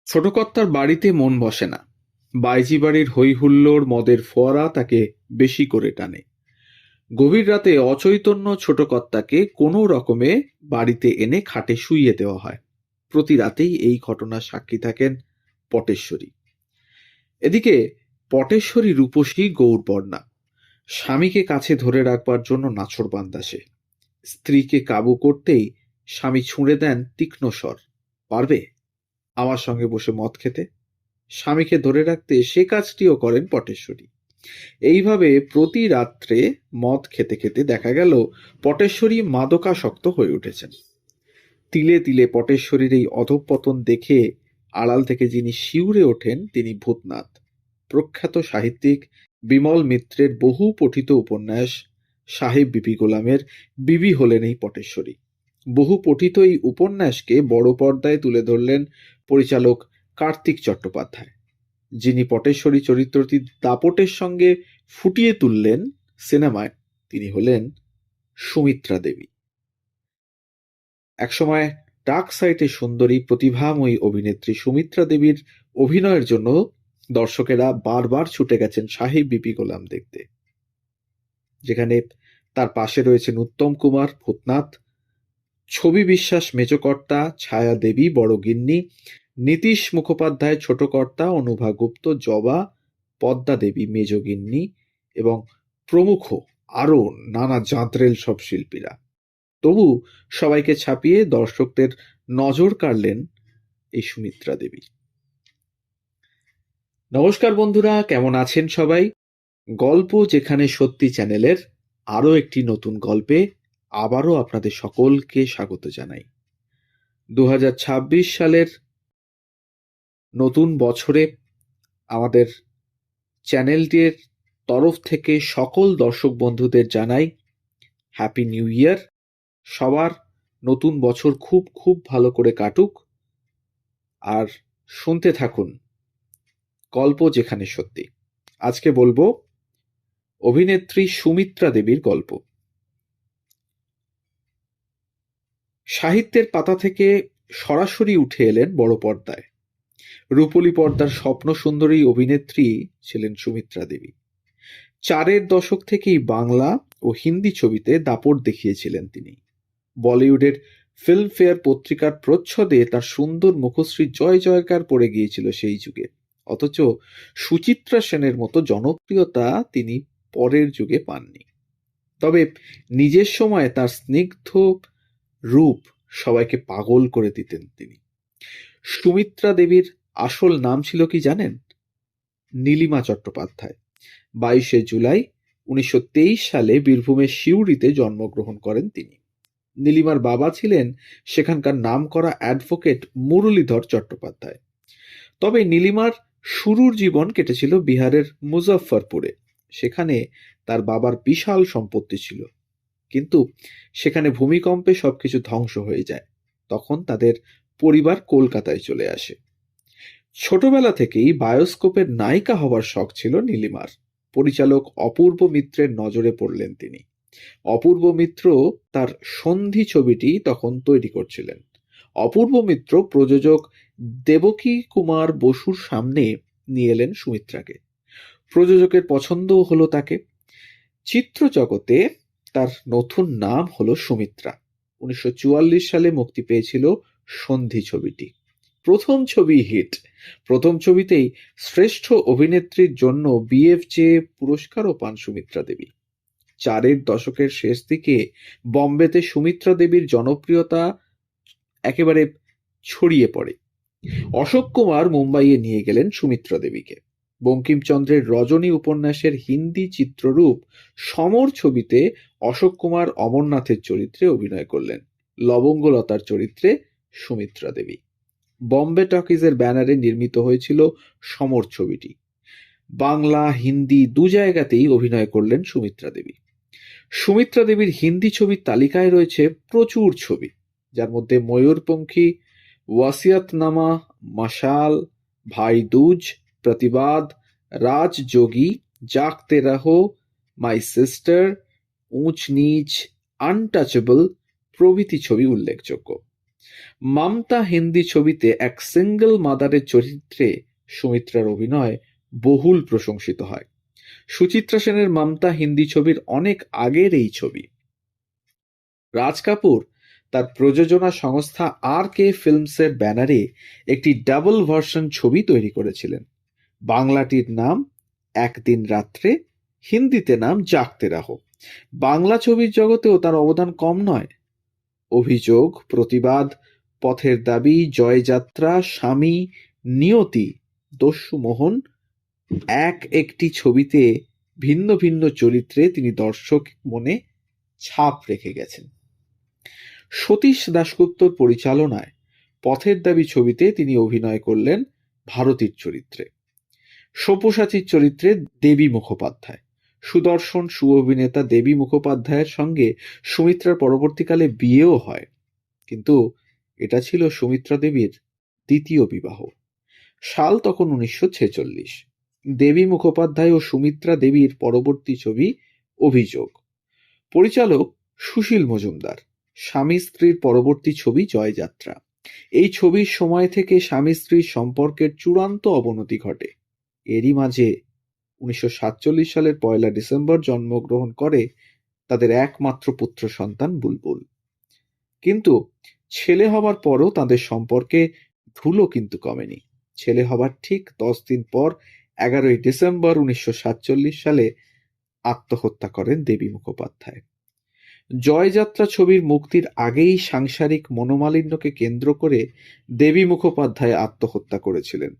ছোট কর্তার বাড়িতে মন বসে না। বাইজি বাড়ির হই হুল্লোড়, মদের ফোয়ারা তাকে বেশি করে টানে। গভীর রাতে অচৈতন্য ছোট কর্তাকে কোনো রকমে বাড়িতে এনে খাটে শুইয়ে দেওয়া হয়। প্রতি রাতেই এই ঘটনার সাক্ষী থাকেন পটেশ্বরী। এদিকে পটেশ্বরী রূপসী গৌরবর্ণা, স্বামীকে কাছে ধরে রাখবার জন্য নাছোড়বান্দা সে। স্ত্রীকে কাবু করতেই স্বামী ছুঁড়ে দেন তীক্ষ্ণ স্বর, পারবে আমার সঙ্গে বসে মদ খেতে? স্বামীকে ধরে রাখতে সে কাজটিও করেন পটেশ্বরী। এইভাবে প্রতি রাত্রে মদ খেতে খেতে দেখা গেল পটেশ্বরী মাদকাসক্ত হয়ে উঠেছেন। তিলে তিলে পটেশ্বরীর এই অধঃপতন দেখে আড়াল থেকে যিনি শিউরে ওঠেন তিনি ভূতনাথ। প্রখ্যাত সাহিত্যিক বিমল মিত্রের বহু পঠিত উপন্যাস সাহেব বিবি গোলামের বিবি হলেন এই পটেশ্বরী। বহু পঠিত এই উপন্যাসকে বড় পর্দায় তুলে ধরলেন পরিচালক কার্তিক চট্টোপাধ্যায়, যিনি পটেশ্বরী চরিত্রটি দাপটের সঙ্গে ফুটিয়ে তুললেন সিনেমায়। তিনি হলেন সুমিত্রা দেবী। একসময় ডার্ক সাইটে সুন্দরী প্রতিভাময়ী অভিনেত্রী সুমিত্রা দেবীর অভিনয়ের জন্য দর্শকেরা বারবার ছুটে গেছেন সাহেব বিবি গোলাম দেখতে, যেখানে তার পাশে রয়েছেন উত্তম কুমার ভূতনাথ, ছবি বিশ্বাস মেজকর্তা, ছায়া দেবী বড় গিন্নি, নীতিশ মুখোপাধ্যায় ছোট কর্তা, অনুভা গুপ্ত জবা, পদ্মা দেবী মেজগিন্নি এবং প্রমুখ আরও নানা জাঁতরেল সব শিল্পীরা। তবু সবাইকে ছাপিয়ে দর্শকদের নজর কাড়লেন এই সুমিত্রা দেবী। নমস্কার বন্ধুরা, কেমন আছেন সবাই? গল্প যেখানে সত্যি চ্যানেলের আরও একটি নতুন গল্পে আবারও আপনাদের সকলকে স্বাগত জানাই। 2026 সালের নতুন বছরে আমাদের চ্যানেলটির তরফ থেকে সকল দর্শক বন্ধুদের জানাই হ্যাপি নিউ ইয়ার। সবার নতুন বছর খুব খুব ভালো করে কাটুক। আর শুনতে থাকুন গল্প যেখানে সত্যি। আজকে বলবো অভিনেত্রী সুমিত্রা দেবীর গল্প। সাহিত্যের পাতা থেকে সরাসরি উঠে এলেন বড় পর্দায়। রূপলী পর্দার স্বপ্ন সুন্দরী অভিনেত্রী ছিলেন সুমিত্রা দেবী। 4-এর দশক থেকেই বাংলা ও হিন্দি ছবিতে দাপট দেখিয়েছিলেন তিনি। বলিউডের ফিল্মফেয়ার পত্রিকার প্রচ্ছদে তার সুন্দর মুখশ্রী জয় জয়কার পড়ে গিয়েছিল সেই যুগে। অথচ সুচিত্রা সেনের মতো জনপ্রিয়তা তিনি পরের যুগে পাননি। তবে নিজের সময় তার স্নিগ্ধ রূপ সবাইকে পাগল করে দিতেন তিনি। সুমিত্রা দেবীর আসল নাম ছিল কি জানেন? নীলিমা চট্টোপাধ্যায়। 22শে জুলাই 1923 সালে বীরভূমের সিউড়িতে জন্মগ্রহণ করেন তিনি। নীলিমার বাবা ছিলেন সেখানকার নামকরা অ্যাডভোকেট মুরলীধর চট্টোপাধ্যায়। তবে নীলিমার শুরুর জীবন কেটেছিল বিহারের মুজফ্ফরপুরে। সেখানে তার বাবার বিশাল সম্পত্তি ছিল, কিন্তু সেখানে ভূমিকম্পে সবকিছু ধ্বংস হয়ে যায়। তখন তাদের পরিবার কলকাতায় চলে আসে। ছোটবেলা থেকেই বায়োস্কোপের নায়িকা হবার শখ ছিল নীলিমার। পরিচালক অপূর্ব মিত্রের নজরে পড়লেন তিনি। অপূর্ব মিত্র তার সন্ধি ছবিটি তখন তৈরি করছিলেন। অপূর্ব মিত্র প্রযোজক দেবকী কুমার বসুর সামনে নিয়ে এলেন সুমিত্রাকে। প্রযোজকের পছন্দও হলো তাকে। চিত্র জগতে তার নতুন নাম হলো সুমিত্রা। 1944 সালে মুক্তি পেয়েছিল সন্ধি ছবিটি। প্রথম ছবি হিট। প্রথম ছবিতেই শ্রেষ্ঠ অভিনেত্রীর জন্য বিএফজে পুরস্কারও পান সুমিত্রা দেবী। 4-এর দশকের শেষ দিকে বম্বেতে সুমিত্রা দেবীর জনপ্রিয়তা একেবারে ছড়িয়ে পড়ে। অশোক কুমার মুম্বাইয়ে নিয়ে গেলেন সুমিত্রা দেবীকে। বঙ্কিমচন্দ্রের রজনী উপন্যাসের হিন্দি চিত্ররূপ সমর ছবিতে অশোক কুমার অমরনাথের চরিত্রে অভিনয় করলেন। লবঙ্গলতার চরিত্রে সুমিত্রা দেবী। বম্বে টকিজের ব্যানারে নির্মিত হয়েছিল সমর ছবিটি। বাংলা হিন্দি দু জায়গাতেই অভিনয় করলেন সুমিত্রা দেবী। সুমিত্রা দেবীর হিন্দি ছবির তালিকায় রয়েছে প্রচুর ছবি, যার মধ্যে ময়ূরপঙ্খী, ওয়াসিয়াতনামা, মাশাল, ভাই দুজ, প্রতিবাদ, রাজযোগী, জাগতে রহো, মাই সিস্টার, উঁচ নিচ, আনটাচেবল প্রভৃতি ছবি উল্লেখযোগ্য। মমতা হিন্দি ছবিতে এক সিঙ্গল মাদারের চরিত্রে সুমিত্রার অভিনয় বহুল প্রশংসিত হয়। সুচিত্রা সেনের মমতা হিন্দি ছবির অনেক আগের এই ছবি। রাজ কাপুর তার প্রযোজনা সংস্থা আর.কে ফিল্মসের ব্যানারে একটি ডাবল ভার্সন ছবি তৈরি করেছিলেন। বাংলাটির নাম একদিন রাত্রে, হিন্দিতে নাম জাগতে রাহো। বাংলা ছবির জগতেও তার অবদান কম নয়। অভিযোগ, প্রতিবাদ, পথের দাবি, জয়যাত্রা, স্বামী, নিয়তি, দস্যু মোহন, একটি ছবিতে ভিন্ন ভিন্ন চরিত্রে তিনি দর্শক মনে ছাপ রেখে গেছেন। সতীশ দাশগুপ্তর পরিচালনায় পথের দাবি ছবিতে তিনি অভিনয় করলেন ভারতীর চরিত্রে। সব্যসাচীর চরিত্রে দেবী মুখোপাধ্যায়। সুদর্শন সুঅভিনেতা দেবী মুখোপাধ্যায়ের সঙ্গে সুমিত্রার পরবর্তীকালে বিয়েও হয়, কিন্তু এটা ছিল সুমিত্রা দেবীর দ্বিতীয় বিবাহ। সাল তখন 1946। দেবী মুখোপাধ্যায় ও সুমিত্রা দেবীর পরবর্তী ছবি অভিযোগ। পরিচালক সুশীল মজুমদার। স্বামী স্ত্রীর পরবর্তী ছবি জয়যাত্রা। এই ছবির সময় থেকে স্বামী স্ত্রীর সম্পর্কের চূড়ান্ত অবনতি ঘটে। এরই মাঝে 1947 সালের 1 ডিসেম্বর জন্মগ্রহণ করে তাদের একমাত্র পুত্র সন্তান বুলবুল। কিন্তু ছেলে হবার পরও তাদের সম্পর্কে ধুলো কিন্তু কমেনি। ছেলে হবার ঠিক 10 দিন পর 11 ডিসেম্বর 1947 সালে আত্মহত্যা করেন দেবী মুখোপাধ্যায়। জয়যাত্রা ছবির মুক্তির আগেই সাংসারিক মনোমালিন্যকে কেন্দ্র করে দেবী মুখোপাধ্যায় আত্মহত্যা করেছিলেন।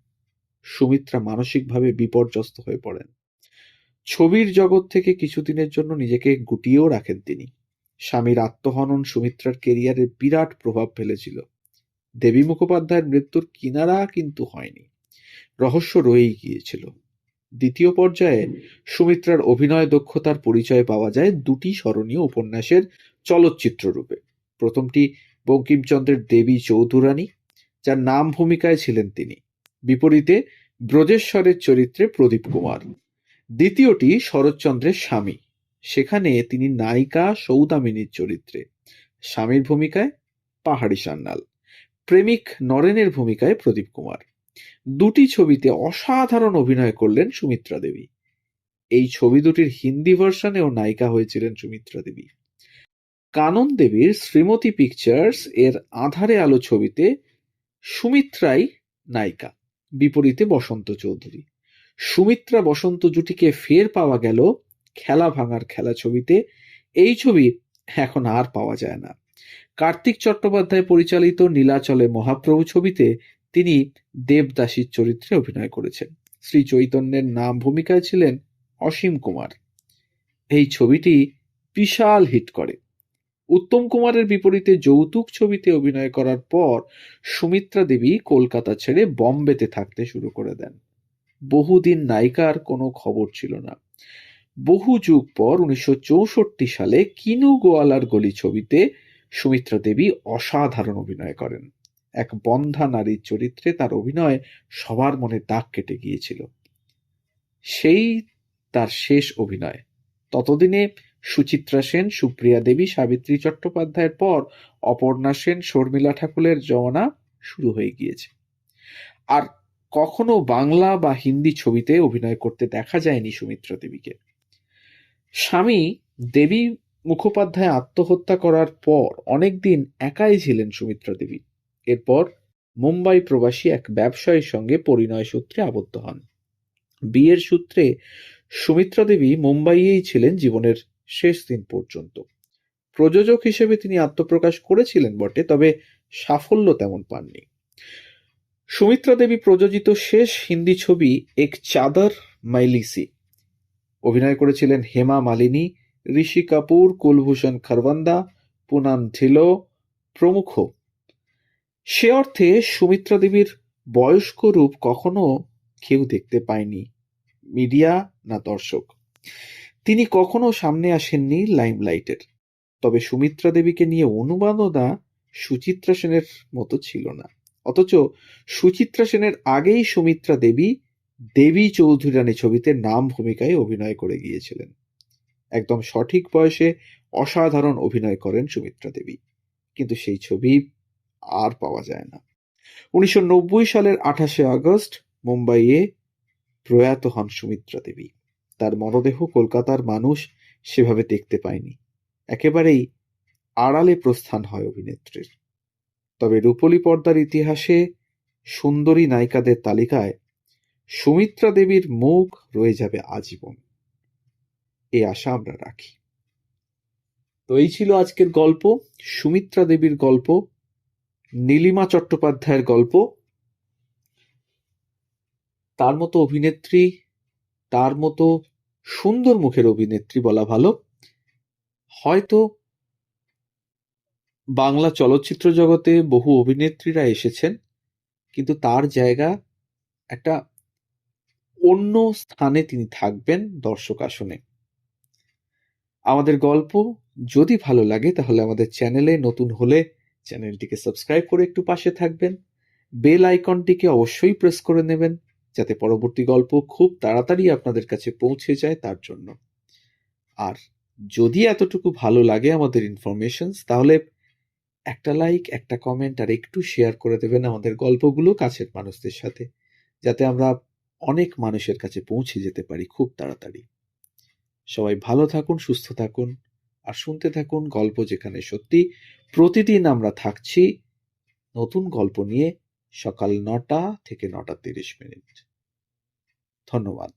সুমিত্রা মানসিকভাবে বিপর্যস্ত হয়ে পড়েন। ছবির জগৎ থেকে কিছুদিনের জন্য নিজেকে গুটিয়েও রাখেন তিনি। স্বামীর আত্মহনন সুমিত্রার কেরিয়ারে বিরাট প্রভাব ফেলেছিল। দেবী মুখোপাধ্যায়ের মৃত্যুর কিনারা কিন্তু হয়নি, রহস্য রয়েই গিয়েছিল। দ্বিতীয় পর্যায়ে সুমিত্রার অভিনয় দক্ষতার পরিচয় পাওয়া যায় দুটি স্মরণীয় উপন্যাসের চলচ্চিত্র রূপে। প্রথমটি বঙ্কিমচন্দ্রের দেবী চৌধুরানী, যার নাম ভূমিকায় ছিলেন তিনি। বিপরীতে ব্রজেশ্বরের চরিত্রে প্রদীপ কুমার। দ্বিতীয়টি শরৎচন্দ্রের স্বামী, সেখানে তিনি নায়িকা সৌদামিনীর চরিত্রে। স্বামীর ভূমিকায় পাহাড়ি সান্যাল, প্রেমিক নরেনের ভূমিকায় প্রদীপ কুমার। দুটি ছবিতে অসাধারণ অভিনয় করলেন সুমিত্রা দেবী। এই ছবি দুটির হিন্দি ভার্সনেও নায়িকা হয়েছিলেন সুমিত্রা দেবী। কানন দেবীর শ্রীমতী পিকচার্স এর আঁধারে আলো ছবিতে সুমিত্রাই নায়িকা, বিপরীতে বসন্ত চৌধুরী। সুমিত্রা বসন্ত জুটিকে ফের পাওয়া গেল খেলা ভাঙার খেলা ছবিতে। এই ছবি এখন আর পাওয়া যায় না। কার্তিক চট্টোপাধ্যায় পরিচালিত নীলাচলে মহাপ্রভু ছবিতে তিনি দেবদাসীর চরিত্রে অভিনয় করেছেন। শ্রী চৈতন্যের নাম ভূমিকায় ছিলেন অসীম কুমার। এই ছবিটি বিশাল হিট করে। উত্তম কুমারের বিপরীতে যৌতুক ছবিতে অভিনয় করার পর সুমিত্রা দেবী কলকাতা ছেড়ে বম্বেতে থাকতে শুরু করে দেন। বহুদিন নায়িকার কোনো খবর ছিল না। বহু যুগ পর 1964 সালে কিনু গোয়ালার গলি ছবিতে সুমিত্রা দেবী অসাধারণ অভিনয় করেন। এক বন্ধা নারীর চরিত্রে তার অভিনয় সবার মনে দাগ কেটে গিয়েছিল। সেই তার শেষ অভিনয়। ততদিনে সুচিত্রা সেন, সুপ্রিয়া দেবী, সাবিত্রী চট্টোপাধ্যায়ের পর অপর্ণা সেন, শর্মিলা ঠাকুরের জমানা শুরু হয়ে গিয়েছে। আর কখনো বাংলা বা হিন্দি ছবিতে অভিনয় করতে দেখা যায়নি সুমিত্রা দেবীকে। স্বামী দেবী মুখোপাধ্যায় আত্মহত্যা করার পর অনেকদিন একাই ছিলেন সুমিত্রা দেবী। এরপর মুম্বাই প্রবাসী এক ব্যবসায়ীর সঙ্গে পরিণয় সূত্রে আবদ্ধ হন। বিয়ের সূত্রে সুমিত্রা দেবী মুম্বাইয়েই ছিলেন জীবনের শেষ দিন পর্যন্ত। প্রযোজক হিসেবে তিনি আত্মপ্রকাশ করেছিলেন বটে, তবে সাফল্য তেমন পাননি। সুমিত্রা দেবী প্রযোজিত শেষ হিন্দি ছবি এক চাদর মাইলিসি। অভিনয় করেছিলেন হেমা মালিনী, ঋষি কাপুর, কুলভূষণ খরবন্দা, পুনাম ঢিলো প্রমুখ। সে অর্থে সুমিত্রা দেবীর বয়স্ক রূপ কখনো কেউ দেখতে পায়নি, মিডিয়া না দর্শক। তিনি কখনো সামনে আসেননি লাইমলাইটের। তবে সুমিত্রা দেবীকে নিয়ে অনুমাননা সুচিত্রা সেনের মতো ছিল না। অথচ সুচিত্রা সেনের আগেই সুমিত্রা দেবী দেবী চৌধুরানী ছবিতে নাম ভূমিকায় অভিনয় করে গিয়েছিলেন। একদম সঠিক বয়সে অসাধারণ অভিনয় করেন সুমিত্রা দেবী, কিন্তু সেই ছবি আর পাওয়া যায় না। 1990 সালের 28শে আগস্ট মুম্বাইয়ে প্রয়াত হন সুমিত্রা দেবী। তার মরদেহ কলকাতার মানুষ সেভাবে দেখতে পায়নি। একেবারেই আড়ালে প্রস্থান হয় অভিনেত্রীর। তবে রূপলী পর্দার ইতিহাসে সুন্দরী নায়িকাদের তালিকায় সুমিত্রা দেবীর মুখ রয়ে যাবে আজীবন, এই আশা আমরা রাখি। তো এই ছিল আজকের গল্প, সুমিত্রা দেবীর গল্প, নীলিমা চট্টোপাধ্যায়ের গল্প। তার মতো অভিনেত্রী, তার মতো সুন্দর মুখের অভিনেত্রী বলা ভালো, হয়তো বাংলা চলচ্চিত্র জগতে বহু অভিনেত্রীরা এসেছেন, কিন্তু তার জায়গা একটা অন্য স্থানে তিনি থাকবেন দর্শক আসনে। আমাদের গল্প যদি ভালো লাগে তাহলে আমাদের চ্যানেলে নতুন হলে চ্যানেলটিকে সাবস্ক্রাইব করে একটু পাশে থাকবেন। বেল আইকনটিকে অবশ্যই প্রেস করে নেবেন যাতে পরবর্তী গল্প খুব তাড়াতাড়ি আপনাদের কাছে পৌঁছে যায় তার জন্য। আর যদি এতটুকু ভালো লাগে আমাদের ইনফরমেশনস, তাহলে একটা লাইক, একটা কমেন্ট আর একটু শেয়ার করে দেবেন আমাদের গল্পগুলো কাছের মানুষদের সাথে, যাতে আমরা অনেক মানুষের কাছে পৌঁছে যেতে পারি খুব তাড়াতাড়ি। সবাই ভালো থাকুন, সুস্থ থাকুন আর শুনতে থাকুন গল্প যেখানে সত্যি। প্রতিদিন আমরা থাকছি নতুন গল্প নিয়ে, সকাল 9টা থেকে 9টা 30 মিনিট। ধন্যবাদ।